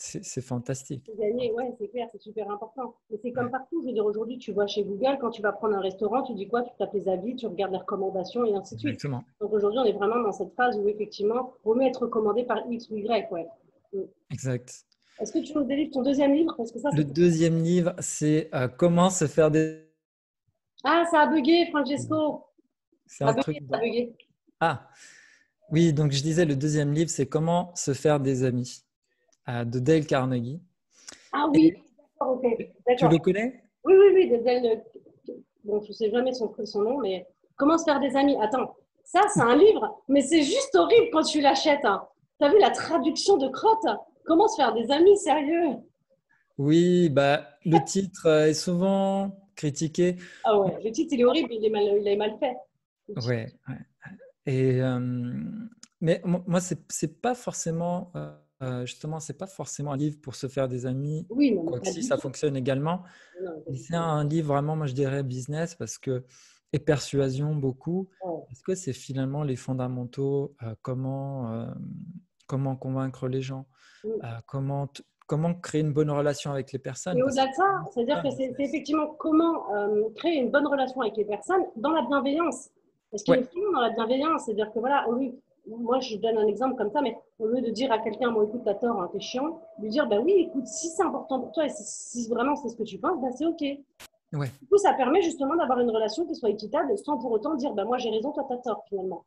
c'est fantastique. Gagner, ouais, c'est clair, c'est super important. Mais c'est comme Ouais, partout. Je veux dire, aujourd'hui, tu vois chez Google, quand tu vas prendre un restaurant, tu dis quoi? Tu tapes les avis, tu regardes les recommandations et ainsi de suite. exactement. Donc aujourd'hui, on est vraiment dans cette phase où effectivement, il vaut mieux être recommandé par X ou Y. Ouais. Mm. Exact. Est-ce que tu nous délivres ton deuxième livre? Parce que ça, Le c'est. deuxième livre, c'est Comment se faire des... Ah, ça a bugué, Francesco. C'est Ça a un bugué, truc ça a dans... bugué. Ah, oui, donc je disais, le deuxième livre, c'est Comment se faire des amis de Dale Carnegie. Ah Et oui, Ok, Tu le d'accord. connais? Oui, oui, oui, bon, je ne sais jamais son nom, mais Comment se faire des amis. Attends, ça, c'est un livre, mais c'est juste horrible quand tu l'achètes. Hein. Tu as vu la traduction de crotte? Comment se faire des amis, sérieux? Oui, bah, le titre est souvent critiqué. Ah ouais, le titre, il est horrible, il est mal fait. Le titre. Ouais, ouais. Et, mais moi, c'est pas forcément, justement, c'est pas forcément un livre pour se faire des amis, Oui, non, mais quoique pas si du ça tout. fonctionne également. Non, pas Mais du c'est tout. un livre vraiment, moi je dirais business parce que, et persuasion beaucoup, Ouais. parce que c'est finalement les fondamentaux, comment convaincre les gens, Mm. comment créer une bonne relation avec les personnes. Et Parce au-delà que de ça, c'est c'est-à-dire un que c'est business. effectivement comment créer une bonne relation avec les personnes dans la bienveillance. Parce qu'il Ouais, est vraiment dans la bienveillance, c'est-à-dire que voilà, moi je donne un exemple comme ça, mais au lieu de dire à quelqu'un, bon écoute, t'as tort, hein, t'es chiant, lui dire, bah oui, écoute, si c'est important pour toi et si vraiment c'est ce que tu penses, bah c'est ok. Du ouais. coup, ça permet justement d'avoir une relation qui soit équitable sans pour autant dire, bah moi j'ai raison, toi t'as tort finalement.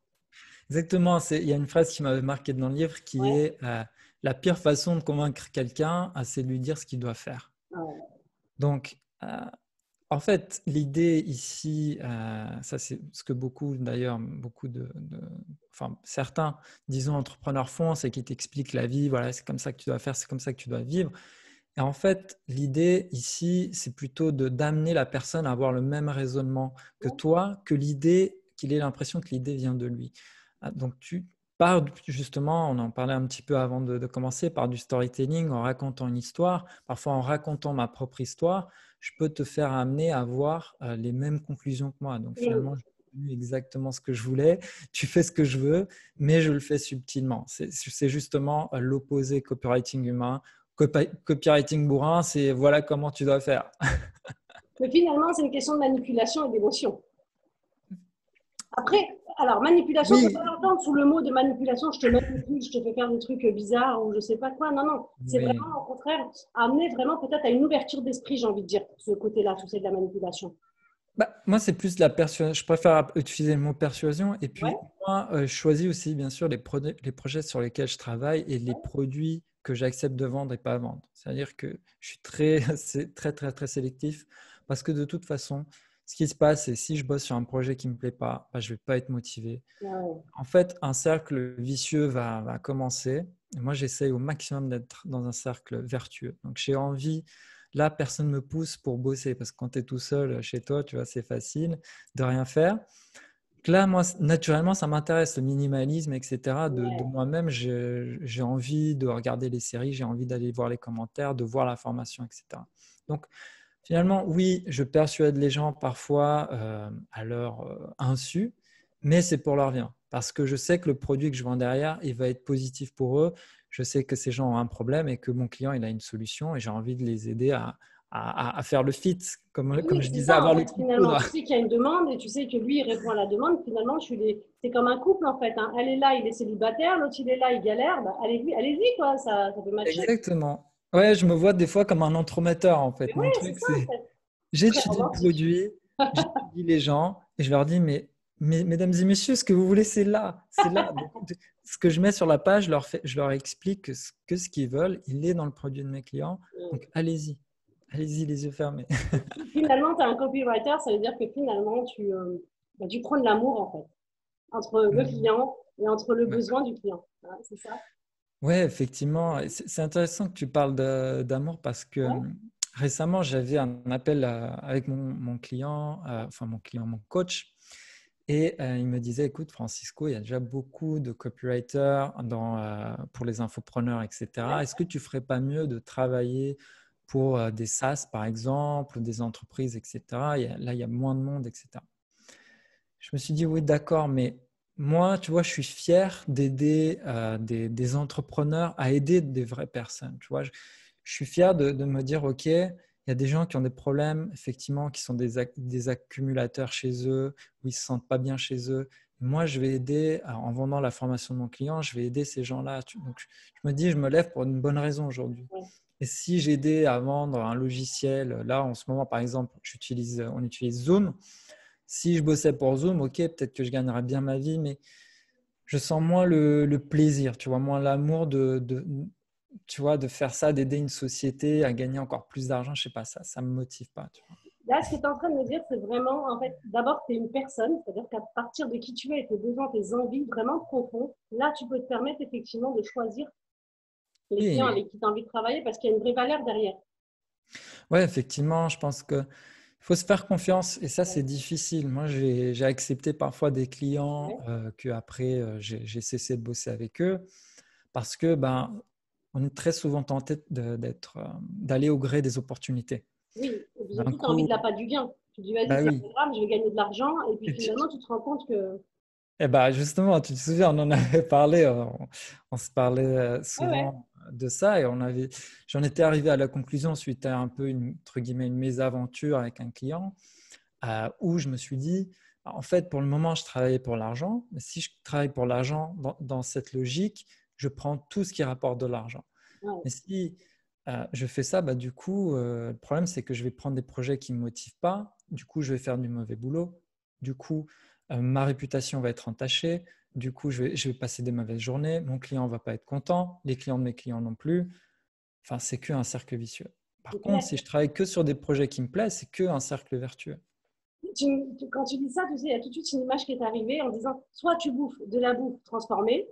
Exactement. Il y a une phrase qui m'avait marqué dans le livre qui Ouais. est la pire façon de convaincre quelqu'un, c'est de lui dire ce qu'il doit faire. Ouais. Donc, en fait, l'idée ici, ça c'est ce que beaucoup d'ailleurs, enfin certains, disons, entrepreneurs font, c'est qu'ils t'expliquent la vie, voilà, c'est comme ça que tu dois faire, c'est comme ça que tu dois vivre. Et en fait, l'idée ici, c'est plutôt d'amener la personne à avoir le même raisonnement que Ouais. toi, que l'idée, qu'il ait l'impression que l'idée vient de lui. Donc, tu pars justement, on en parlait un petit peu avant de commencer, par du storytelling, en racontant une histoire. Parfois, en racontant ma propre histoire, je peux te faire amener à voir les mêmes conclusions que moi. Donc, Mm. finalement, j'ai obtenu exactement ce que je voulais. Tu fais ce que je veux, mais je le fais subtilement. C'est justement l'opposé copywriting humain. Copywriting bourrin, c'est voilà comment tu dois faire. Mais finalement, c'est une question de manipulation et d'émotion. Après, alors, manipulation, il ne faut pas Oui, l'entendre sous le mot de manipulation, je te manipule, je te fais faire des trucs bizarres ou je ne sais pas quoi. Non, non, c'est oui. vraiment, au contraire, amener vraiment peut-être à une ouverture d'esprit, j'ai envie de dire, ce côté-là, tu sais, de la manipulation. Bah, moi, c'est plus la persuasion. Je préfère utiliser le mot persuasion. Et Ouais, puis, moi, je choisis aussi, bien sûr, les projets sur lesquels je travaille et les produits que j'accepte de vendre et pas vendre. C'est-à-dire que je suis c'est très, très, très sélectif parce que de toute façon, ce qui se passe, c'est si je bosse sur un projet qui ne me plaît pas, bah, je ne vais pas être motivé. ouais, En fait, un cercle vicieux va commencer. Et moi, j'essaye au maximum d'être dans un cercle vertueux. Donc, j'ai envie, là, personne ne me pousse pour bosser parce que quand tu es tout seul chez toi, tu vois, c'est facile de rien faire. Donc là, moi, naturellement, ça m'intéresse, le minimalisme, etc. De ouais. moi-même, j'ai envie de regarder les séries, j'ai envie d'aller voir les commentaires, de voir l'information, etc. Donc, finalement, oui, je persuade les gens parfois à leur insu, mais c'est pour leur bien. Parce que je sais que le produit que je vends derrière, il va être positif pour eux. Je sais que ces gens ont un problème et que mon client, il a une solution et j'ai envie de les aider à faire le fit, comme Oui, je c'est disais, ça, en avoir le fait, coup de finalement. foudre. Tu sais qu'il y a une demande et tu sais que lui, il répond à la demande. Finalement, c'est comme un couple, en fait. Hein. Elle est là, il est célibataire. L'autre, il est là, il galère. Bah, allez-y, quoi. Ça peut matcher. Exactement. Ouais, je me vois des fois comme un entremetteur en Mais fait. Mon ouais, c'est truc, ça, en c'est fait. Très j'étudie le romantique. produit, j'étudie les gens et je leur dis, mais mesdames et messieurs, ce que vous voulez, c'est là. C'est là. Donc, ce que je mets sur la page, je leur explique que ce qu'ils veulent, il est dans le produit de mes clients. Donc, allez-y. Allez-y, les yeux fermés. Finalement, tu es un copywriter, ça veut dire que finalement, bah, tu prônes l'amour, en fait, entre le client et entre le Ouais. besoin du client. Hein, c'est ça? Ouais, effectivement. Et c'est intéressant que tu parles d'amour parce que Ouais, récemment, j'avais un appel avec mon client, enfin mon coach. Et il me disait, écoute, Francisco, il y a déjà beaucoup de copywriters pour les infopreneurs, ouais. etc. Est-ce que tu ferais pas mieux de travailler pour des SaaS, par exemple, ou des entreprises, etc. Là, il y a moins de monde, etc. Je me suis dit, oui, d'accord, mais moi, tu vois, je suis fier d'aider des entrepreneurs à aider des vraies personnes. Tu vois, je suis fier de me dire, OK, il y a des gens qui ont des problèmes, effectivement, qui sont des accumulateurs chez eux, où ils ne se sentent pas bien chez eux. Moi, je vais aider, en vendant la formation de mon client, je vais aider ces gens-là. Donc, je me dis, je me lève pour une bonne raison aujourd'hui. Ouais. Et si j'aidais à vendre un logiciel, là, en ce moment, par exemple, on utilise Zoom. Si je bossais pour Zoom, ok, peut-être que je gagnerais bien ma vie, mais je sens moins le plaisir, tu vois, moins l'amour tu vois, de faire ça, d'aider une société à gagner encore plus d'argent, je sais pas, ça me motive pas, tu vois. Là, ce que tu es en train de me dire, c'est vraiment, en fait, d'abord, tu es une personne, c'est-à-dire qu'à partir de qui tu es et tes besoins, tes envies vraiment profondes, là, tu peux te permettre effectivement de choisir les clients Oui, avec qui tu as envie de travailler parce qu'il y a une vraie valeur derrière. ouais, effectivement, je pense que il faut se faire confiance et ça, c'est difficile. Moi, j'ai accepté parfois des clients Ouais. que après j'ai cessé de bosser avec eux parce que ben, on est très souvent tenté d'aller au gré des opportunités. Oui, et puis D'un surtout, tu as envie coup, de la part du gain. Tu te dis, vas-y, bah c'est oui. pas grave, je vais gagner de l'argent. Et puis Et finalement, tu te rends compte que. eh ben justement, tu te souviens, on en avait parlé, on se parlait Ouais, ouais. souvent de ça et j'en étais arrivé à la conclusion suite à un peu entre guillemets une mésaventure avec un client où je me suis dit, en fait, pour le moment, je travaillais pour l'argent, mais si je travaille pour l'argent dans cette logique, je prends tout ce qui rapporte de l'argent. Ouais. Mais si je fais ça, bah, du coup, le problème, c'est que je vais prendre des projets qui ne me motivent pas. Du coup, je vais faire du mauvais boulot. Du coup, ma réputation va être entachée. Du coup, je vais passer des mauvaises journées. Mon client ne va pas être content. Les clients de mes clients non plus. Enfin, c'est qu'un cercle vicieux. Par C'est contre, clair. si je travaille que sur des projets qui me plaisent, c'est qu'un cercle vertueux. Quand tu dis ça, tu sais, il y a tout de suite une image qui est arrivée en disant, soit tu bouffes de la bouffe transformée,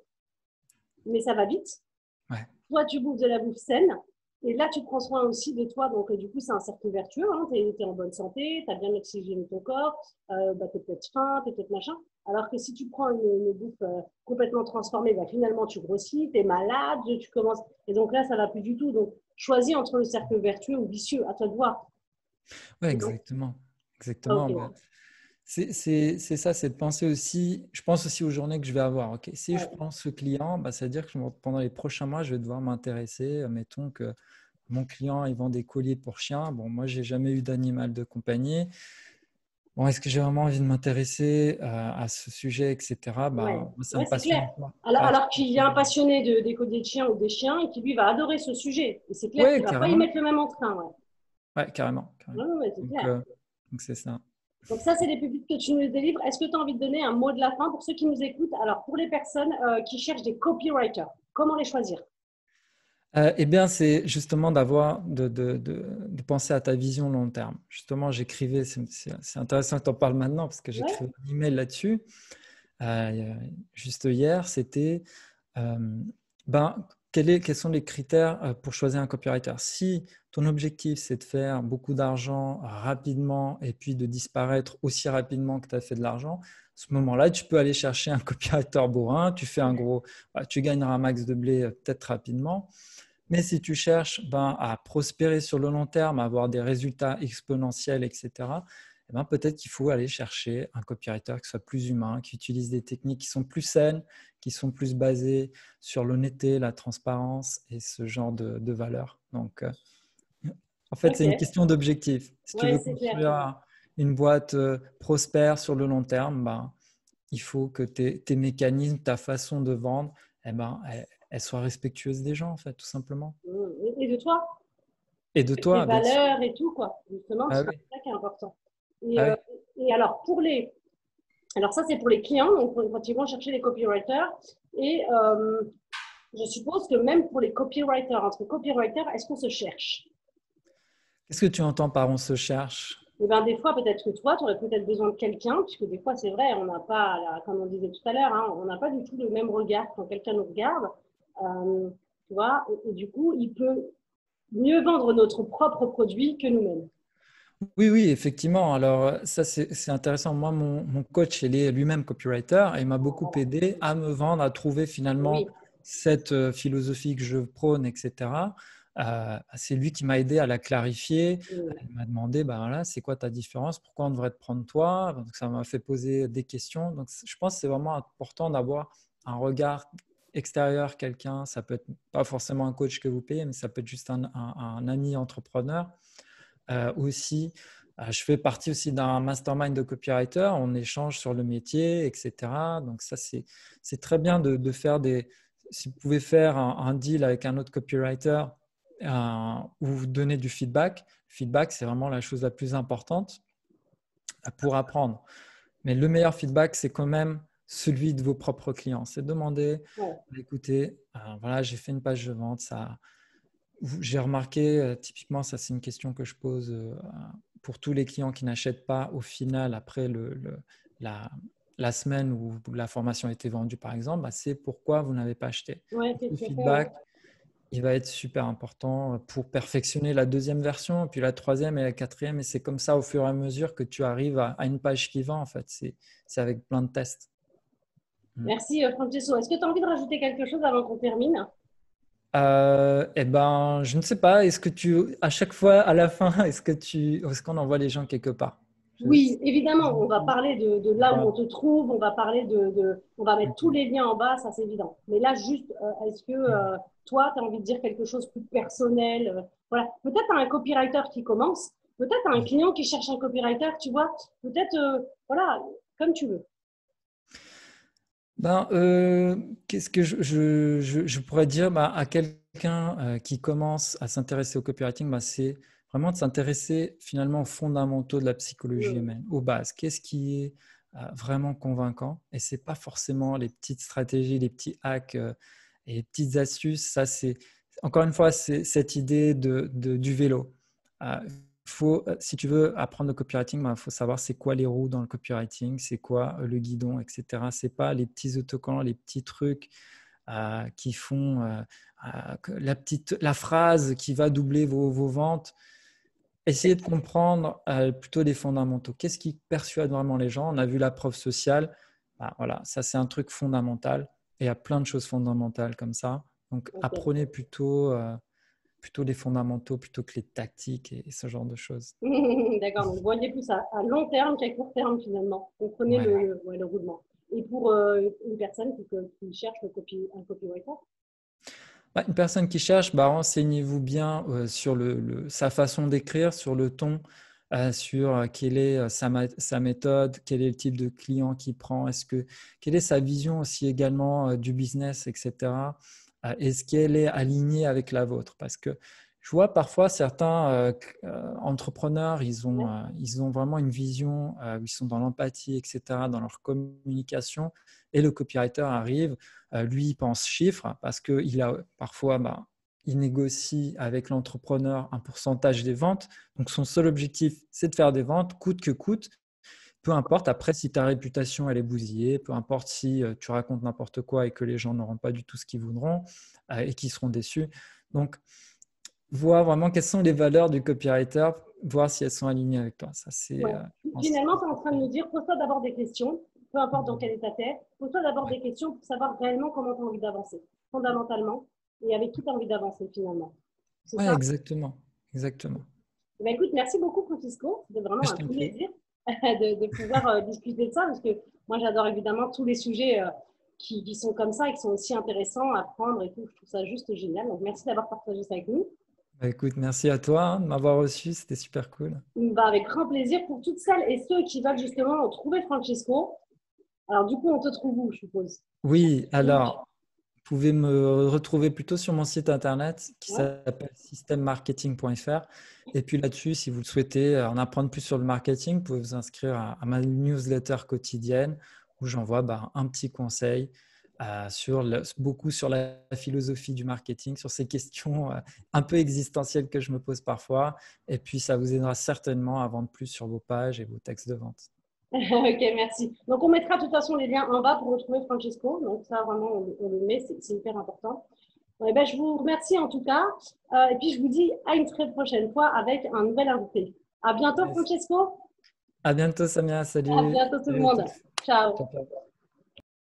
mais ça va vite. Ouais. Soit tu bouffes de la bouffe saine, et là, tu prends soin aussi de toi. Donc, du coup, c'est un cercle vertueux. Hein. Tu es, en bonne santé, tu as bien oxygéné ton corps, bah, tu es peut-être faim, tu es peut-être machin. Alors que si tu prends une bouffe complètement transformée, bah, finalement, tu grossis, tu es malade, tu commences. Et donc là, ça ne va plus du tout. Donc, choisis entre le cercle vertueux ou vicieux. À toi de voir. Ouais, Non. exactement. Exactement. Ok. Ben, c'est ça, c'est de penser aussi, je pense aussi aux journées que je vais avoir. Ok, si je Ouais. prends ce client, bah, ça veut dire que pendant les prochains mois, je vais devoir m'intéresser. Mettons que mon client, il vend des colliers pour chiens. Bon, moi, j'ai jamais eu d'animal de compagnie. Bon, est-ce que j'ai vraiment envie de m'intéresser à ce sujet, etc. Ouais, Bah, moi, ça me ouais, c'est clair. passionne pas. Alors qu'il y a un passionné des colliers de chiens ou des chiens et qui lui va adorer ce sujet. Et c'est clair Oui, qu'il ne va pas y carrément. mettre le même entrain. Ouais, Ouais, carrément, ouais, carrément. ouais, c'est Donc, clair. euh, donc c'est ça. Donc ça, c'est les publics que tu nous délivres. Est-ce que tu as envie de donner un mot de la fin pour ceux qui nous écoutent? Alors, pour les personnes qui cherchent des copywriters, comment les choisir? Eh bien, c'est justement de penser à ta vision long terme. Justement, j'écrivais, c'est intéressant que tu en parles maintenant parce que Ouais, j'écrivais un email là-dessus. Juste hier, c'était ben, quels sont les critères pour choisir un copywriter? Si ton objectif, c'est de faire beaucoup d'argent rapidement et puis de disparaître aussi rapidement que tu as fait de l'argent, à ce moment-là, tu peux aller chercher un copywriter bourrin, tu fais un gros, tu gagneras un max de blé peut-être rapidement. Mais si tu cherches à prospérer sur le long terme, à avoir des résultats exponentiels, etc., eh ben, peut-être qu'il faut aller chercher un copywriter qui soit plus humain, qui utilise des techniques qui sont plus saines, qui sont plus basées sur l'honnêteté, la transparence et ce genre de valeurs. Donc, en fait, c'est une ok. question d'objectif. Si tu Ouais, veux c'est clair. construire une boîte prospère sur le long terme, il faut que tes mécanismes, ta façon de vendre, elle soit respectueuse des gens, en fait, tout simplement. Et de toi, Et de tes toi, bien sûr. valeurs et tout, quoi. Justement, Ah c'est oui, ça qui est important. Et, ah euh, oui. et alors, alors ça, c'est pour les clients, donc quand ils vont chercher les copywriters. Et je suppose que même pour les copywriters, entre copywriters, est-ce qu'on se cherche? Qu'est-ce que tu entends par on se cherche? Et bien, des fois, peut-être que toi, tu aurais peut-être besoin de quelqu'un, puisque des fois, c'est vrai, on n'a pas, comme on disait tout à l'heure, hein, on n'a pas du tout le même regard quand quelqu'un nous regarde. Euh, Tu vois, et du coup, il peut mieux vendre notre propre produit que nous-mêmes. Oui, oui, effectivement. Alors, ça, c'est intéressant. Moi, mon coach, il est lui-même copywriter et il m'a beaucoup Voilà. aidé à me vendre, à trouver finalement Oui. cette philosophie que je prône, etc. C'est lui qui m'a aidé à la clarifier. Mm. Il m'a demandé, bah, voilà, c'est quoi ta différence? Pourquoi on devrait te prendre toi? Donc, ça m'a fait poser des questions. Donc, je pense que c'est vraiment important d'avoir un regard extérieur, quelqu'un. Ça peut être pas forcément un coach que vous payez, mais ça peut être juste un ami entrepreneur. Aussi, je fais partie aussi d'un mastermind de copywriter. On échange sur le métier, etc. Donc ça, c'est très bien de faire des… Si vous pouvez faire un deal avec un autre copywriter ou vous donner du feedback, le feedback, c'est vraiment la chose la plus importante pour apprendre. Mais le meilleur feedback, c'est quand même celui de vos propres clients. C'est demander, Ouais. écoutez, voilà, j'ai fait une page de vente, ça, j'ai remarqué, typiquement, ça c'est une question que je pose pour tous les clients qui n'achètent pas au final, après la, la semaine où la formation a été vendue, par exemple, bah, c'est pourquoi vous n'avez pas acheté. Ouais, Donc, c'est le tout à fait, ouais. feedback, il va être super important pour perfectionner la deuxième version, puis la troisième et la quatrième. Et c'est comme ça, au fur et à mesure, que tu arrives à une page qui vend, en fait. C'est avec plein de tests. Merci, Francesco. Est-ce que tu as envie de rajouter quelque chose avant qu'on termine? Eh ben, je ne sais pas. Est-ce que à chaque fois, à la fin, est-ce qu'on envoie les gens quelque part? Oui, évidemment, on va parler de là où Voilà. on te trouve, on va parler on va mettre tous Ok. les liens en bas, ça c'est évident. Mais là, juste, est-ce que toi, tu as envie de dire quelque chose de plus personnel voilà. Peut-être à un copywriter qui commence, peut-être à un client qui cherche un copywriter, tu vois, peut-être, voilà, comme tu veux. Ben, qu'est-ce que je pourrais dire à quelqu'un qui commence à s'intéresser au copywriting, c'est vraiment de s'intéresser finalement aux fondamentaux de la psychologie humaine, aux bases. Qu'est-ce qui est vraiment convaincant? Et c'est pas forcément les petites stratégies, les petits hacks et les petites astuces. Ça, c'est encore une fois, c'est cette idée du vélo. Si tu veux apprendre le copywriting, il faut savoir c'est quoi les roues dans le copywriting, c'est quoi le guidon, etc. C'est pas les petits autocollants, les petits trucs qui font la phrase qui va doubler vos ventes. Essayez de comprendre plutôt les fondamentaux. Qu'est-ce qui persuade vraiment les gens? On a vu la preuve sociale. Voilà, ça c'est un truc fondamental. Et il y a plein de choses fondamentales comme ça. Donc Ok. apprenez plutôt les fondamentaux plutôt que les tactiques et ce genre de choses. D'accord, donc voyez plus à long terme qu'à court terme finalement. Comprenez Ouais. ouais, le roulement. Et pour une personne qui cherche un copywriter, Une personne qui cherche, renseignez-vous bien sur sa façon d'écrire, sur le ton, sur quelle est sa méthode, quel est le type de client qu'il prend, quelle est sa vision aussi également du business, etc. Est-ce qu'elle est alignée avec la vôtre? Parce que je vois parfois certains entrepreneurs, ouais. ils ont vraiment une vision, où ils sont dans l'empathie, etc., dans leur communication, et le copywriter arrive. Lui, il pense chiffres parce qu'il a parfois, il négocie avec l'entrepreneur un pourcentage des ventes. Donc, son seul objectif, c'est de faire des ventes, coûte que coûte. Peu importe après si ta réputation elle est bousillée, peu importe si tu racontes n'importe quoi et que les gens n'auront pas du tout ce qu'ils voudront et qu'ils seront déçus. Donc, voir vraiment quelles sont les valeurs du copywriter, voir si elles sont alignées avec toi. Ça, Ouais. je pense, Finalement, tu es en train de nous dire, pose-toi d'abord des questions, peu importe dans quel état tu es, pose-toi d'abord ouais. des questions pour savoir réellement comment tu as envie d'avancer, fondamentalement, et avec qui tu as envie d'avancer finalement. C'est Ouais, ça? exactement. Exactement. Eh ben, écoute, merci beaucoup, Francisco. C'était vraiment Je un t'en prie. plaisir de pouvoir discuter de ça, parce que moi, j'adore évidemment tous les sujets qui sont comme ça et qui sont aussi intéressants à prendre et tout. Je trouve ça juste génial. Donc, merci d'avoir partagé ça avec nous. Écoute, merci à toi de m'avoir reçu, c'était super cool. Bah, avec grand plaisir pour toutes celles et ceux qui veulent justement trouver Francesco. Alors, du coup, on te trouve où, je suppose? Oui, alors, vous pouvez me retrouver plutôt sur mon site internet qui Ouais. s'appelle systemmarketing.fr. Et puis là-dessus, si vous le souhaitez en apprendre plus sur le marketing, vous pouvez vous inscrire à ma newsletter quotidienne où j'envoie un petit conseil beaucoup sur la philosophie du marketing, sur ces questions un peu existentielles que je me pose parfois. Et puis, ça vous aidera certainement à vendre plus sur vos pages et vos textes de vente. Ok, merci. Donc, on mettra de toute façon les liens en bas pour retrouver Francesco. Donc, ça, vraiment, on le met, c'est hyper important. Eh ben, je vous remercie en tout cas. Et puis, je vous dis à une très prochaine fois avec un nouvel invité. À bientôt, Yes. Francesco. À bientôt, Samia. À Salut. bientôt, tout le Salut à monde. tous. Ciao. Ciao, ciao.